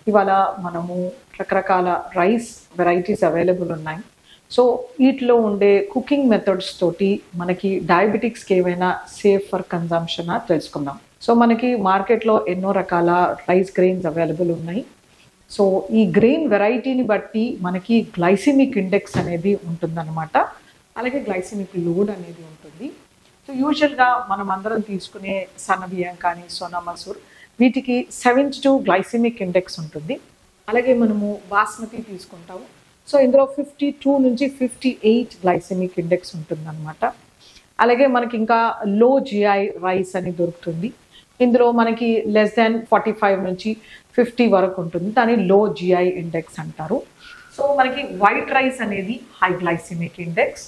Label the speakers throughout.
Speaker 1: ఇవాళ మనము రకరకాల రైస్ వెరైటీస్ అవైలబుల్ ఉన్నాయి. సో వీటిలో ఉండే కుకింగ్ మెథడ్స్ తోటి మనకి డయాబెటిక్స్కి ఏవైనా సేఫ్ ఫర్ కన్జంప్షన్ తెలుసుకుందాం. సో మనకి మార్కెట్లో ఎన్నో రకాల రైస్ గ్రెయిన్స్ అవైలబుల్ ఉన్నాయి. సో ఈ గ్రెయిన్ వెరైటీని బట్టి మనకి గ్లైసిమిక్ ఇండెక్స్ అనేది ఉంటుందన్నమాట. అలాగే గ్లైసిమిక్ లోడ్ అనేది ఉంటుంది. సో యూజువల్గా మనం అందరం తీసుకునే సన్న బియ్యం కానీ సోనా మసూర్ వీటికి 72 గ్లైసిమిక్ ఇండెక్స్ ఉంటుంది. అలాగే మనము బాస్మతి తీసుకుంటాము. సో ఇందులో 52 నుంచి 58 గ్లైసిమిక్ ఇండెక్స్ ఉంటుందన్నమాట. అలాగే మనకి ఇంకా లో జిఐ రైస్ అని దొరుకుతుంది. ఇందులో మనకి లెస్ దాన్ 45 నుంచి 50 వరకు ఉంటుంది. దాన్ని లో జిఐ ఇండెక్స్ అంటారు. సో మనకి వైట్ రైస్ అనేది high glycemic index,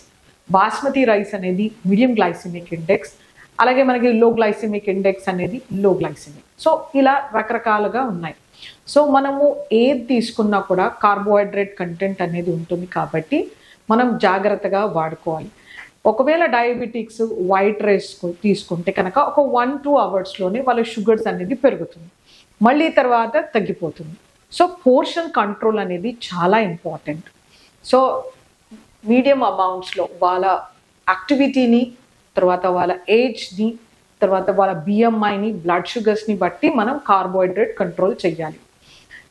Speaker 1: basmati rice అనేది మీడియం గ్లైసిమిక్ ఇండెక్స్, అలాగే మనకి లో గ్లైసిమిక్ ఇండెక్స్ అనేది లో గ్లైసిమిక్. సో ఇలా రకరకాలుగా ఉన్నాయి. సో మనము ఏది తీసుకున్నా కూడా కార్బోహైడ్రేట్ కంటెంట్ అనేది ఉంటుంది కాబట్టి మనం జాగ్రత్తగా వాడుకోవాలి. ఒకవేళ డయాబెటిక్స్ వైట్ రైస్ తీసుకుంటే కనుక ఒక 1-2 అవర్స్లోనే వాళ్ళ షుగర్స్ అనేది పెరుగుతుంది, మళ్ళీ తర్వాత తగ్గిపోతుంది. సో పోర్షన్ కంట్రోల్ అనేది చాలా ఇంపార్టెంట్. సో మీడియం అమౌంట్స్లో వాళ్ళ యాక్టివిటీని, తర్వాత వాళ్ళ ఏజ్ని, తర్వాత వాళ్ళ బిఎంఐని, బ్లడ్ షుగర్స్ని బట్టి మనం కార్బోహైడ్రేట్ కంట్రోల్ చేయాలి.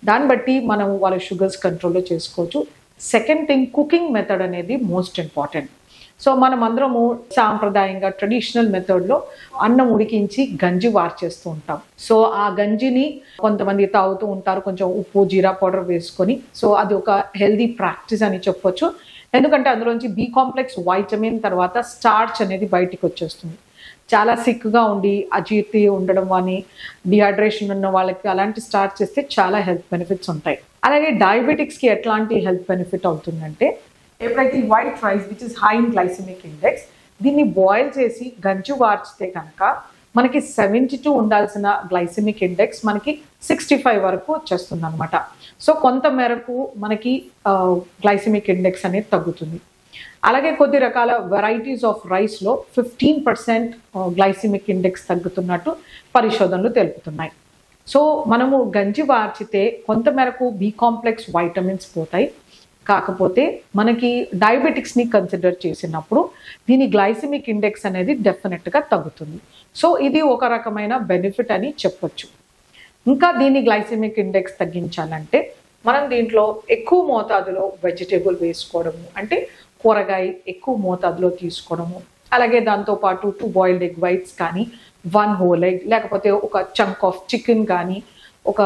Speaker 1: దాన్ని బట్టి మనం వాళ్ళ షుగర్స్ కంట్రోల్లో చేసుకోవచ్చు. సెకండ్ థింగ్, కుకింగ్ మెథడ్ అనేది మోస్ట్ ఇంపార్టెంట్. సో మనం అందరము సాంప్రదాయంగా ట్రెడిషనల్ మెథడ్లో అన్నం ఉడికించి గంజి వార్చేస్తూ ఉంటాం. సో ఆ గంజిని కొంతమంది తాగుతూ ఉంటారు, కొంచెం ఉప్పు జీరా పౌడర్ వేసుకొని. సో అది ఒక హెల్దీ ప్రాక్టీస్ అని చెప్పొచ్చు. ఎందుకంటే అందులోంచి బి కాంప్లెక్స్ వైటమిన్ తర్వాత స్టార్చ్ అనేది బయటికి వచ్చేస్తుంది. చాలా సిక్గా ఉండి అజీర్తి ఉండడం కానీ డిహైడ్రేషన్ ఉన్న వాళ్ళకి అలాంటి స్టార్ట్ చేస్తే చాలా హెల్త్ బెనిఫిట్స్ ఉంటాయి. అలాగే డయాబెటిక్స్కి ఎట్లాంటి హెల్త్ బెనిఫిట్ అవుతుందంటే, ఎప్పుడైతే white rice which is high in glycemic index దీన్ని బాయిల్ చేసి గంజు వార్చితే కనుక మనకి 72 ఉండాల్సిన గ్లైసిమిక్ ఇండెక్స్ మనకి 65 వరకు వచ్చేస్తుంది అనమాట. సో కొంత మేరకు మనకి గ్లైసిమిక్ ఇండెక్స్ అనేది తగ్గుతుంది. అలాగే కొద్ది రకాల వెరైటీస్ ఆఫ్ రైస్లో 15% గ్లైసిమిక్ ఇండెక్స్ తగ్గుతున్నట్టు పరిశోధనలు తెలుపుతున్నాయి. సో మనము గంజి వార్చితే కొంత మేరకు బి కాంప్లెక్స్ వైటమిన్స్ పోతాయి. కాకపోతే మనకి డయాబెటిక్స్ని కన్సిడర్ చేసినప్పుడు దీని గ్లైసిమిక్ ఇండెక్స్ అనేది డెఫినెట్గా తగ్గుతుంది. సో ఇది ఒక రకమైన బెనిఫిట్ అని చెప్పొచ్చు. ఇంకా దీని గ్లైసిమిక్ ఇండెక్స్ తగ్గించాలంటే మనం దీంట్లో ఎక్కువ మోతాదులో వెజిటేబుల్ వేసుకోవడము, అంటే కూరగాయ ఎక్కువ మోతాదులో తీసుకోవడము, అలాగే దాంతోపాటు 2 బాయిల్డ్ ఎగ్ వైట్స్ కానీ 1 హోల్ ఎగ్, లేకపోతే ఒక చంక్ ఆఫ్ చికెన్ కానీ ఒక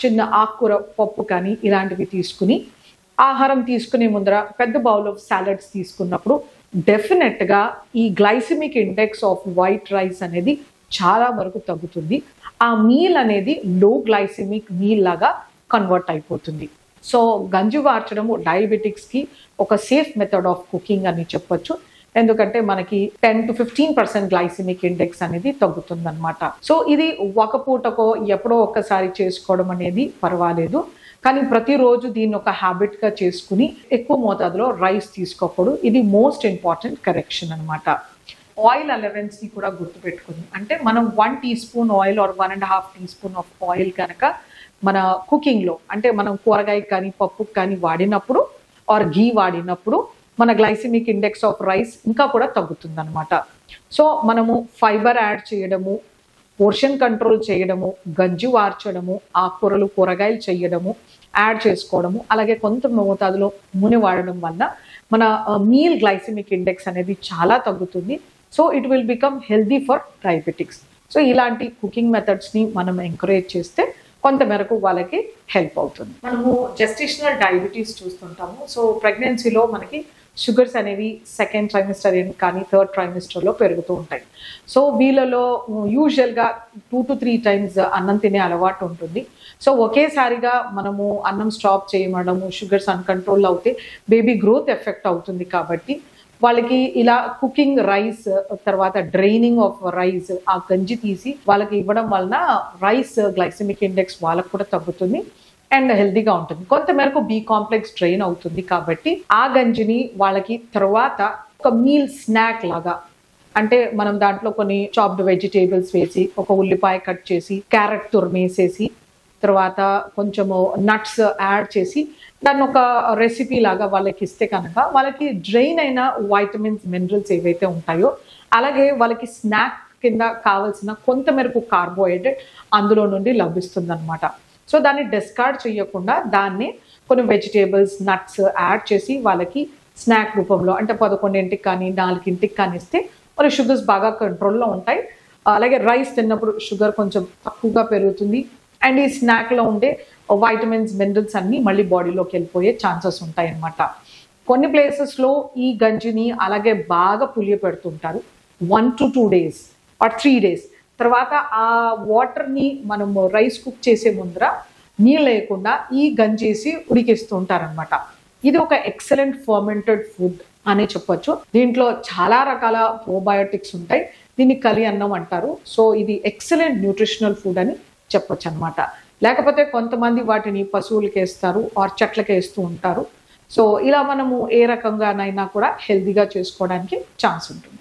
Speaker 1: చిన్న ఆకుకూర పప్పు కానీ ఇలాంటివి తీసుకుని ఆహారం తీసుకునే ముందర పెద్ద బౌల్ ఆఫ్ సాలడ్స్ తీసుకున్నప్పుడు డెఫినెట్గా ఈ glycemic index off white rice అనేది చాలా వరకు తగ్గుతుంది. ఆ మీల్ అనేది లో గ్లైసిమిక్ మీల్ లాగా కన్వర్ట్ అయిపోతుంది. సో గంజి వార్చడము డయాబెటిక్స్కి ఒక సేఫ్ మెథడ్ ఆఫ్ కుకింగ్ అని చెప్పొచ్చు. ఎందుకంటే మనకి 10 to 15% గ్లైసిమిక్ ఇండెక్స్ అనేది తగ్గుతుంది అనమాట. సో ఇది ఒక పూటకో ఎప్పుడో ఒక్కసారి చేసుకోవడం అనేది పర్వాలేదు, కానీ ప్రతిరోజు దీన్ని ఒక హ్యాబిట్గా చేసుకుని ఎక్కువ మోతాదులో రైస్ తీసుకోకూడదు. ఇది మోస్ట్ ఇంపార్టెంట్ కరెక్షన్ అనమాట. ఆయిల్ అలవెన్స్ని కూడా గుర్తుపెట్టుకుంది. అంటే మనం 1 teaspoon oil or 1.5 teaspoon of oil కనుక మన కుకింగ్లో, అంటే మనం కూరగాయ కానీ పప్పు కానీ వాడినప్పుడు ఆర్ ఘీ వాడినప్పుడు మన గ్లైసిమిక్ ఇండెక్స్ ఆఫ్ రైస్ ఇంకా కూడా తగ్గుతుంది అనమాట. సో మనము ఫైబర్ యాడ్ చేయడము, పోర్షన్ కంట్రోల్ చేయడము, గంజి వార్చడము, ఆకుకూరలు కూరగాయలు చేయడము యాడ్ చేసుకోవడము, అలాగే కొంత మోతాదులో నూనె వాడడం వల్ల మన మీల్ గ్లైసిమిక్ ఇండెక్స్ అనేది చాలా తగ్గుతుంది. So it will become healthy for diabetics. So ఇలాంటి కుకింగ్ మెథడ్స్ని మనం ఎంకరేజ్ చేస్తే కొంత మేరకు వాళ్ళకి హెల్ప్ అవుతుంది. మనము జెస్టేషనల్ డయాబెటీస్ చూస్తుంటాము. సో ప్రెగ్నెన్సీలో మనకి షుగర్స్ అనేవి సెకండ్ ట్రైమిస్టర్ కానీ థర్డ్ ట్రైమిస్టర్లో పెరుగుతూ ఉంటాయి. సో వీళ్ళలో యూజువల్గా 2 to 3 times అన్నం తినే అలవాటు ఉంటుంది. సో ఒకేసారిగా మనము అన్నం స్టాప్ చేయమడము, షుగర్స్ అన్కంట్రోల్ అవుతే బేబీ గ్రోత్ ఎఫెక్ట్ అవుతుంది. కాబట్టి వాళ్ళకి ఇలా కుకింగ్ రైస్ తర్వాత డ్రైనింగ్ ఆఫ్ రైస్ ఆ గంజి తీసి వాళ్ళకి ఇవ్వడం వలన రైస్ గ్లైసిమిక్ ఇండెక్స్ వాళ్ళకు కూడా తగ్గుతుంది అండ్ హెల్దీగా ఉంటుంది. కొంతమేరకు బి కాంప్లెక్స్ డ్రైన్ అవుతుంది. కాబట్టి ఆ గంజిని వాళ్ళకి తర్వాత ఒక మీల్ స్నాక్ లాగా, అంటే మనం దాంట్లో కొన్ని చాప్డ్ వెజిటేబుల్స్ వేసి, ఒక ఉల్లిపాయ కట్ చేసి, క్యారెట్ తురిమేసేసి, తర్వాత కొంచెము నట్స్ యాడ్ చేసి దాన్ని ఒక రెసిపీ లాగా వాళ్ళకి ఇస్తే కనుక వాళ్ళకి డ్రైన్ అయిన వైటమిన్స్ మినరల్స్ ఏవైతే ఉంటాయో అలాగే వాళ్ళకి స్నాక్ కింద కావాల్సిన కొంత మేరకు కార్బోహైడ్రేట్ అందులో నుండి లభిస్తుంది అనమాట. సో దాన్ని డిస్కార్డ్ చేయకుండా దాన్ని కొన్ని వెజిటేబుల్స్ నట్స్ యాడ్ చేసి వాళ్ళకి స్నాక్ రూపంలో అంటే 11ంటికి కానీ 4ంటికి కానీ ఇస్తే వాళ్ళ షుగర్స్ బాగా కంట్రోల్లో ఉంటాయి. అలాగే రైస్ తిన్నప్పుడు షుగర్ కొంచెం తక్కువగా పెరుగుతుంది అండ్ ఈ స్నాక్లో ఉండే వైటమిన్స్ మినరల్స్ అన్నీ మళ్ళీ బాడీలోకి వెళ్ళిపోయే ఛాన్సెస్ ఉంటాయి అన్నమాట. కొన్ని ప్లేసెస్లో ఈ గంజిని అలాగే బాగా పులియ పెడుతుంటారు 1 to 2 days ఆర్ 3 days. తర్వాత ఆ వాటర్ని మనము రైస్ కుక్ చేసే ముందర నీళ్ళు లేకుండా ఈ గంజేసి ఉడికిస్తూ ఉంటారనమాట. ఇది ఒక ఎక్సలెంట్ ఫర్మెంటెడ్ ఫుడ్ అనే చెప్పొచ్చు. దీంట్లో చాలా రకాల ప్రోబయోటిక్స్ ఉంటాయి. దీన్ని కలి అన్నం అంటారు. సో ఇది ఎక్సలెంట్ న్యూట్రిషనల్ ఫుడ్ అని చెప్పొచ్చు అనమాట. లేకపోతే కొంతమంది వాటిని పశువులకి వేస్తారు ఆర్ చెట్లకి వేస్తూ ఉంటారు. సో ఇలా మనము ఏ రకంగానైనా కూడా హెల్తీగా చేసుకోవడానికి ఛాన్స్ ఉంటుంది.